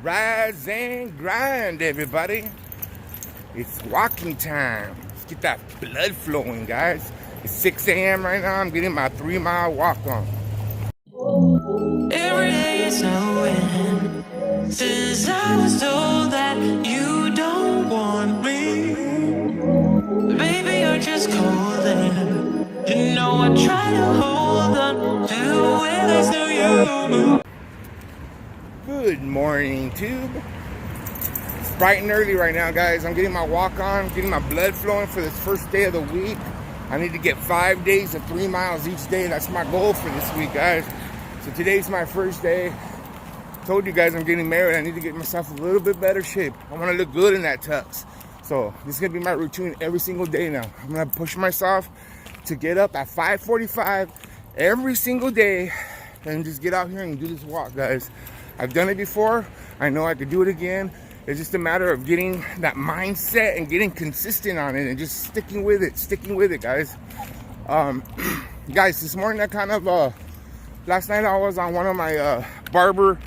Rise and grind, everybody. It's walking time. Let's get that blood flowing, guys. It's 6 a.m. right now. I'm getting my 3-mile walk on. Every day is snowing. Since I was told that you don't want me, baby, you're just cold and you know I try to hold on to where there's no you. Good morning, Tube. It's bright and early right now, guys. I'm getting my walk on, getting my blood flowing for this first day of the week. I need to get 5 days of 3 miles each day. That's my goal for this week, guys. So today's my first day. Told you guys I'm getting married. I need to get myself a little bit better shape. I want to look good in that tux. So this is going to be my routine every single day now. I'm going to push myself to get up at 5:45 every single day and just get out here and do this walk, guys. I've done it before. I know I could do it again. It's just a matter of getting that mindset and getting consistent on it and just sticking with it, guys. Guys, this morning I kind of, last night I was on one of my barber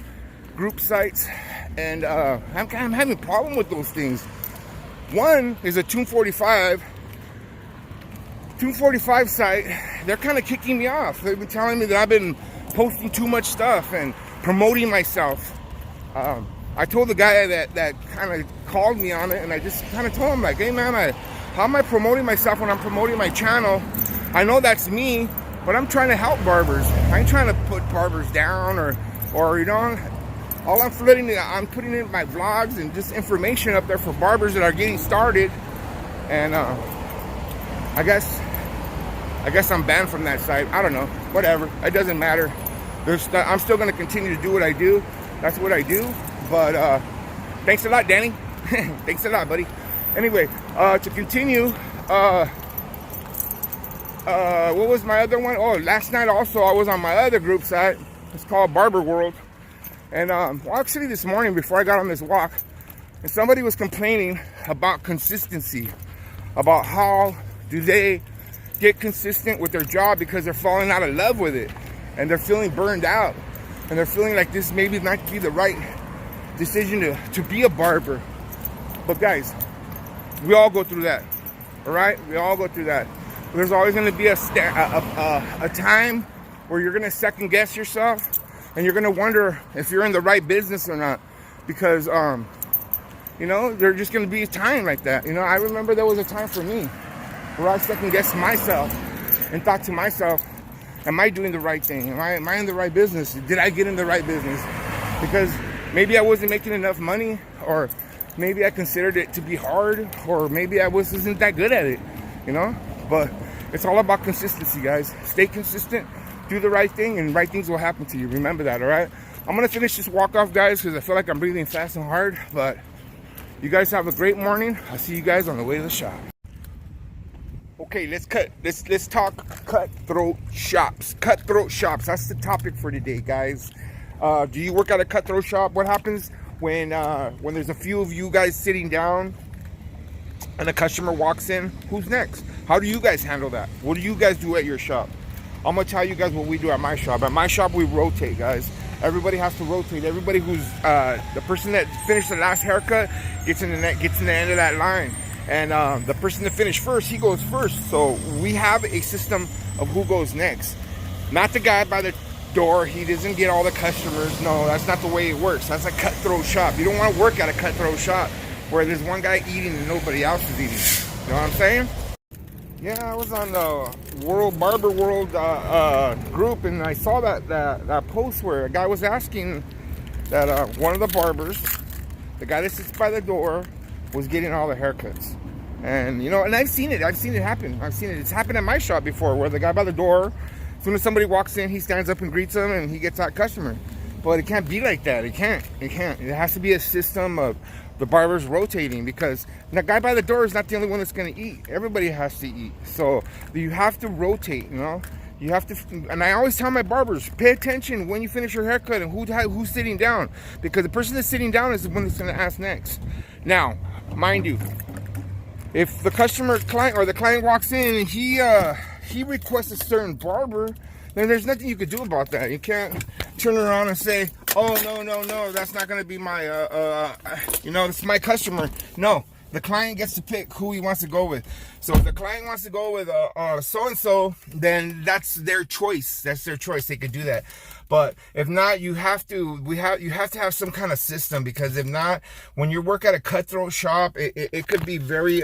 group sites, and I'm having a problem with those things. One is a 245 site. They're kind of kicking me off. They've been telling me that I've been posting too much stuff and promoting myself. I told the guy that kind of called me on it, and I just kind of told him, like, hey man, how am I promoting myself when I'm promoting my channel? I know that's me, but I'm trying to help barbers. I ain't trying to put barbers down or you know, all I'm putting in my vlogs and just information up there for barbers that are getting started. And I guess I'm banned from that site. I don't know, whatever, it doesn't matter. I'm still going to continue to do what I do. That's what I do. But thanks a lot, Danny. Thanks a lot, buddy. Anyway, to continue, what was my other one? Oh, last night also I was on my other group site. It's called Barber World. And well, actually this morning before I got on this walk, and somebody was complaining about consistency, about how do they get consistent with their job because they're falling out of love with it and they're feeling burned out and they're feeling like this maybe might be the right decision to be a barber. But guys, we all go through that, all right? We all go through that. There's always going to be a time where you're going to second guess yourself and you're going to wonder if you're in the right business or not, because you know, there's just going to be a time like that. You know, I remember there was a time for me where I second guessed myself and thought to myself, am I doing the right thing? Am I in the right business? Did I get in the right business? Because maybe I wasn't making enough money, or maybe I considered it to be hard, or maybe I wasn't that good at it, you know? But it's all about consistency, guys. Stay consistent, do the right thing, and right things will happen to you. Remember that, all right? I'm going to finish this walk off, guys, because I feel like I'm breathing fast and hard. But you guys have a great morning. I'll see you guys on the way to the shop. Okay, let's talk cutthroat shops. Cutthroat shops, that's the topic for today, guys. Do you work at a cutthroat shop? What happens when there's a few of you guys sitting down and a customer walks in? Who's next? How do you guys handle that? What do you guys do at your shop? I'm gonna tell you guys what we do at my shop. At my shop, we rotate, guys. Everybody has to rotate. Everybody who's the person that finished the last haircut gets in the end of that line. And the person that finished first, he goes first. So we have a system of who goes next. Not the guy by the door. He doesn't get all the customers. No, that's not the way it works. That's a cutthroat shop. You don't want to work at a cutthroat shop where there's one guy eating and nobody else is eating. You know what I'm saying? Yeah, I was on the Barber World group, and I saw that post where a guy was asking that one of the barbers, the guy that sits by the door, was getting all the haircuts. And you know, and I've seen it happen. It's happened at my shop before, where the guy by the door, as soon as somebody walks in, he stands up and greets them and he gets that customer. But it can't be like that. It can't. It has to be a system of the barbers rotating, because the guy by the door is not the only one that's going to eat. Everybody has to eat. So you have to rotate, you know. You have to, and I always tell my barbers, pay attention when you finish your haircut and who's sitting down, because the person that's sitting down is the one that's going to ask next. Now, mind you, if the client walks in and he requests a certain barber, then there's nothing you could do about that. You can't turn around and say, oh, no, that's not going to be my, it's my customer. No, the client gets to pick who he wants to go with. So if the client wants to go with so-and-so, then that's their choice. That's their choice. They could do that. But if not, you have to have some kind of system, because if not, when you work at a cutthroat shop, it could be very,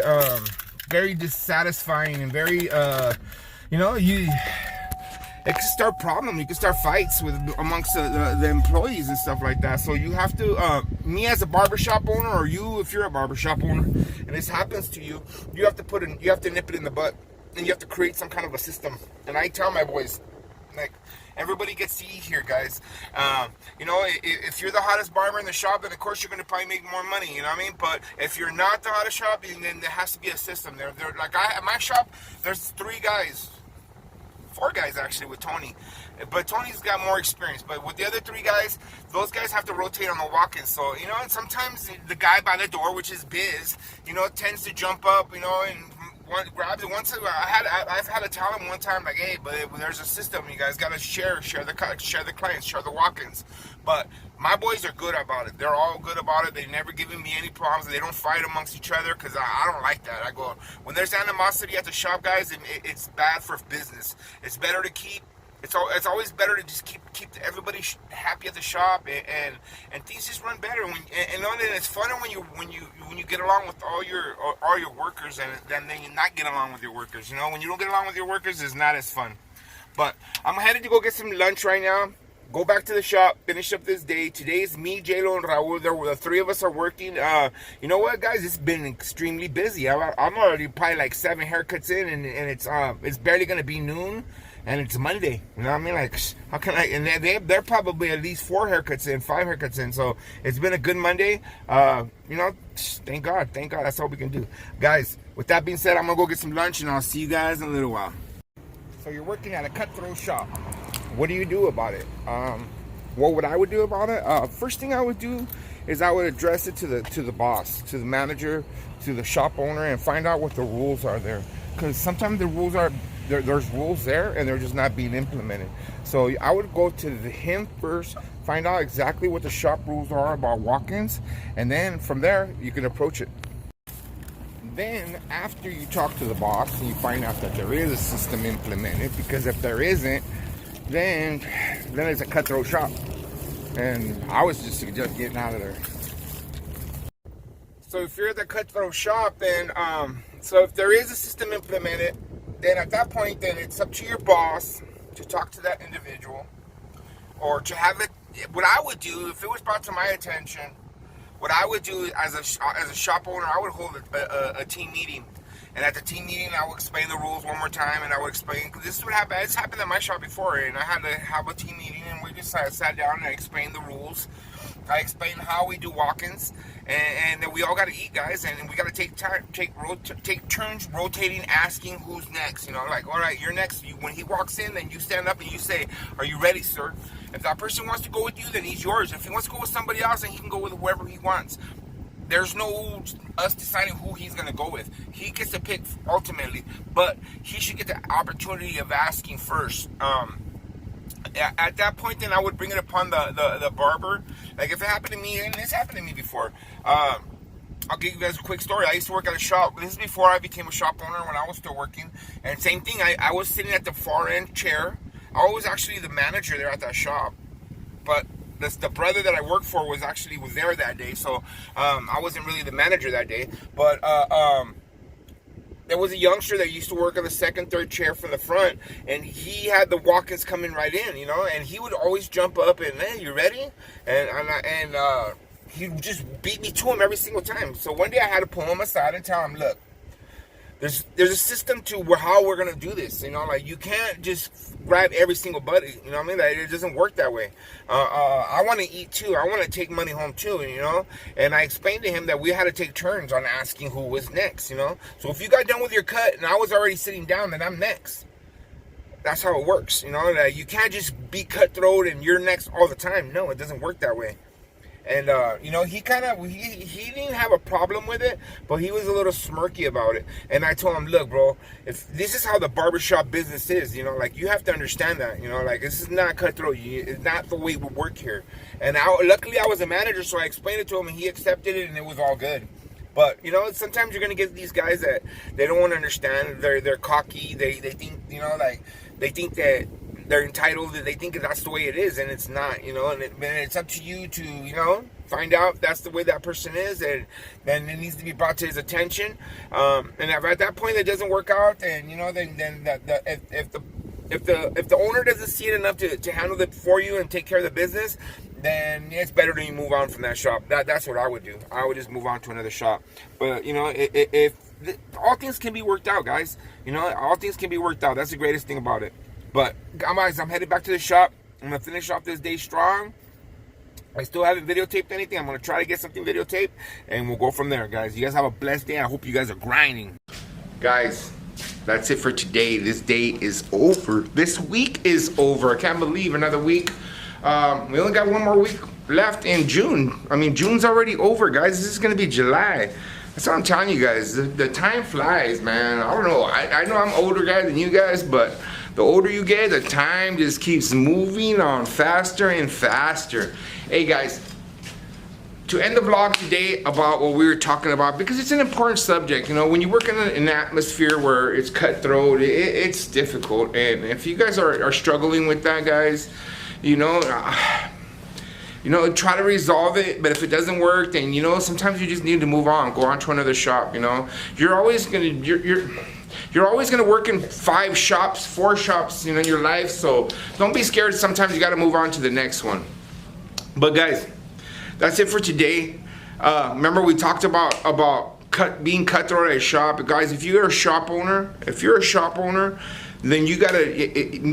very dissatisfying and very, it can start problems. You can start fights amongst the employees and stuff like that. So you have to, me as a barbershop owner, or you if you're a barbershop owner, and this happens to you, you have to nip it in the butt, and you have to create some kind of a system. And I tell my boys, like, everybody gets to eat here, guys. If you're the hottest barber in the shop, then of course you're going to probably make more money. You know what I mean? But if you're not the hottest shop, then there has to be a system. At my shop, there's 4 guys actually with Tony, but Tony's got more experience. But with the other 3 guys, those guys have to rotate on the walk-ins. So and sometimes the guy by the door, which is Biz, tends to jump up, and grabs it. Once I've had to tell him one time, like, hey, but there's a system. You guys got to share the clients, share the walk-ins. But my boys are good about it. They're all good about it. They've never given me any problems. They don't fight amongst each other, because I don't like that. I go, when there's animosity at the shop, guys, it's bad for business. It's better to keep. It's always better to just keep everybody happy at the shop, and things just run better. And it's funner when you get along with all your workers, and then you not get along with your workers. When you don't get along with your workers, it's not as fun. But I'm headed to go get some lunch right now. Go back to the shop, finish up this day. Today's me, J-Lo, and Raul. The 3 of us are working. You know what, guys? It's been extremely busy. I'm already probably like 7 haircuts in, and it's barely gonna be noon. And it's Monday, you know what I mean? Like, how can I? And they're probably at least 4 haircuts in, 5 haircuts in. So it's been a good Monday. Thank God. That's all we can do, guys. With that being said, I'm gonna go get some lunch, and I'll see you guys in a little while. So you're working at a cutthroat shop. What do you do about it? What I would do about it? First thing I would do is I would address it to the boss, to the manager, to the shop owner, and find out what the rules are there. Because sometimes the rules are. There's rules there, and they're just not being implemented. So I would go to him first, find out exactly what the shop rules are about walk-ins, and then from there you can approach it. Then after you talk to the boss and you find out that there is a system implemented, because if there isn't, then it's a cutthroat shop, and I was just getting out of there. So if you're at the cutthroat shop, then so if there is a system implemented, then at that point, then it's up to your boss to talk to that individual, or to have it. What I would do, if it was brought to my attention, what I would do as a shop owner, I would hold a team meeting. And at the team meeting, I would explain the rules one more time, and I would explain, because this is what happened. It's happened at my shop before, and I had to have a team meeting, and we just sat down and I explained the rules. I explained how we do walk-ins, and then we all got to eat, guys, and we got to take turns rotating, asking who's next. Like, all right, you're next. When he walks in, then you stand up and you say, "Are you ready, sir?" If that person wants to go with you, then he's yours. If he wants to go with somebody else, then he can go with whoever he wants. There's no us deciding who he's going to go with. He gets to pick ultimately, but he should get the opportunity of asking first. At that point, then I would bring it upon the barber. Like, if it happened to me, and it's happened to me before, I'll give you guys a quick story. I used to work at a shop. This is before I became a shop owner, when I was still working. And same thing, I was sitting at the far end chair. I was actually the manager there at that shop. But the brother that I worked for was there that day. So I wasn't really the manager that day. But there was a youngster that used to work on the second, third chair from the front, and he had the walk-ins coming right in, and he would always jump up and, "Hey, you ready?" And he would just beat me to him every single time. So one day I had to pull him aside and tell him, "Look, there's a system to how we're gonna do this. Like, you can't just grab every single buddy. You know what I mean? Like, it doesn't work that way. I want to eat too. I want to take money home too. And I explained to him that we had to take turns on asking who was next. So if you got done with your cut and I was already sitting down, then I'm next. That's how it works. That you can't just be cutthroat and you're next all the time. No, it doesn't work that way. And you know, he didn't have a problem with it, but he was a little smirky about it. And I told him, look, bro, if this is how the barbershop business is, you know, like, you have to understand that, you know, like, this is not cutthroat. It's not the way we work here. And luckily I was a manager, so I explained it to him, and he accepted it, and it was all good. But, you know, sometimes you're going to get these guys that they don't want to understand. They're cocky. They think, you know, like, they think that they're entitled. They think that's the way it is, and it's not, you know. And it's up to you to, you know, find out if that's the way that person is, and then it needs to be brought to his attention. And if at that point it doesn't work out, and, you know, then if the owner doesn't see it enough to handle it for you and take care of the business, then it's better that you move on from that shop. That's what I would do. I would just move on to another shop. But, you know, if all things can be worked out, guys. You know, all things can be worked out. That's the greatest thing about it. But, guys, I'm headed back to the shop. I'm going to finish off this day strong. I still haven't videotaped anything. I'm going to try to get something videotaped, and we'll go from there, guys. You guys have a blessed day. I hope you guys are grinding. Guys, that's it for today. This day is over. This week is over. I can't believe another week. We only got one more week left in June. I mean, June's already over, guys. This is going to be July. That's what I'm telling you guys. The time flies, man. I don't know. I know I'm older guy than you guys, but the older you get, the time just keeps moving on faster and faster. Hey, guys, to end the vlog today about what we were talking about, because it's an important subject. You know, when you work in an atmosphere where it's cutthroat, it's difficult. And if you guys are struggling with that, guys, you know, try to resolve it. But if it doesn't work, then, you know, sometimes you just need to move on, go on to another shop. You know, you're always gonna work in 5 shops, 4 shops, you know, in your life. So don't be scared. Sometimes you got to move on to the next one. But, guys, that's it for today. Remember, we talked about being cutthroat at a shop. Guys, if you're a shop owner, then you gotta,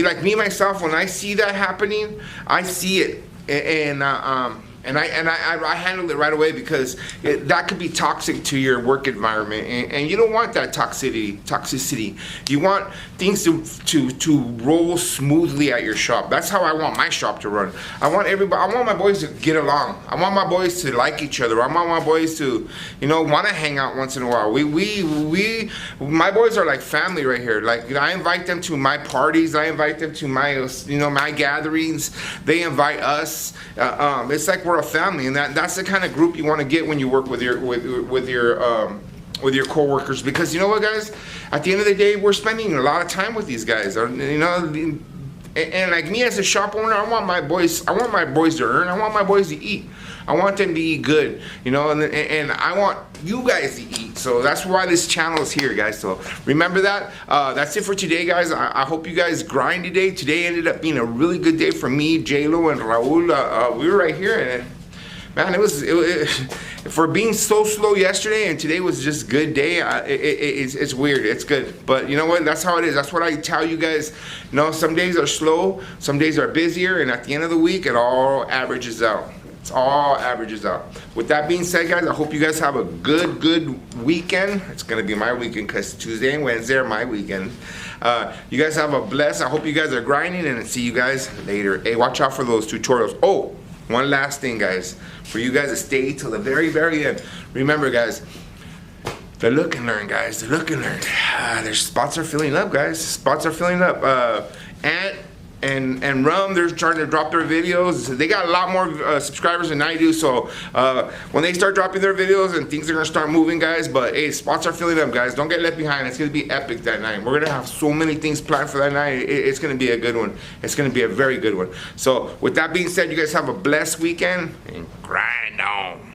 like me myself, when I see that happening, I see it, and I handle it right away, because that could be toxic to your work environment, and you don't want that toxicity. You want things to roll smoothly at your shop. That's how I want my shop to run. I want my boys to get along. I want my boys to like each other. I want my boys to, you know, want to hang out once in a while. My boys are like family right here. Like, I invite them to my parties. I invite them to my, you know, my gatherings. They invite us. It's like we're a family, and that's the kind of group you want to get when you work with your co-workers. Because, you know what, guys, at the end of the day, we're spending a lot of time with these guys, you know. And like me as a shop owner, I want my boys to earn. I want my boys to eat. I want them to eat good, you know, and I want you guys to eat. So that's why this channel is here, guys. So remember that. That's it for today, guys. I hope you guys grind today. Today ended up being a really good day for me, J-Lo, and Raul. We were right here, and man, it was for being so slow yesterday, and today was just a good day. It's weird. It's good. But you know what? That's how it is. That's what I tell you guys. You know, some days are slow, some days are busier, and at the end of the week, it all averages out. It's all averages out. With that being said, guys, I hope you guys have a good weekend. It's going to be my weekend, because Tuesday and Wednesday are my weekend. You guys have a blessed. I hope you guys are grinding, and see you guys later. Hey, watch out for those tutorials. Oh, one last thing, guys, for you guys to stay till the very end. Remember, guys, the look and learn, guys. The look and learn. Their spots are filling up, guys. Spots are filling up. And Rum, they're starting to drop their videos. They got a lot more subscribers than I do, so when they start dropping their videos, and things are gonna start moving, guys. But hey, spots are filling up, guys. Don't get left behind. It's gonna be epic that night. We're gonna have so many things planned for that night. It's gonna be a good one. It's gonna be a very good one. So with that being said, you guys have a blessed weekend, and grind on.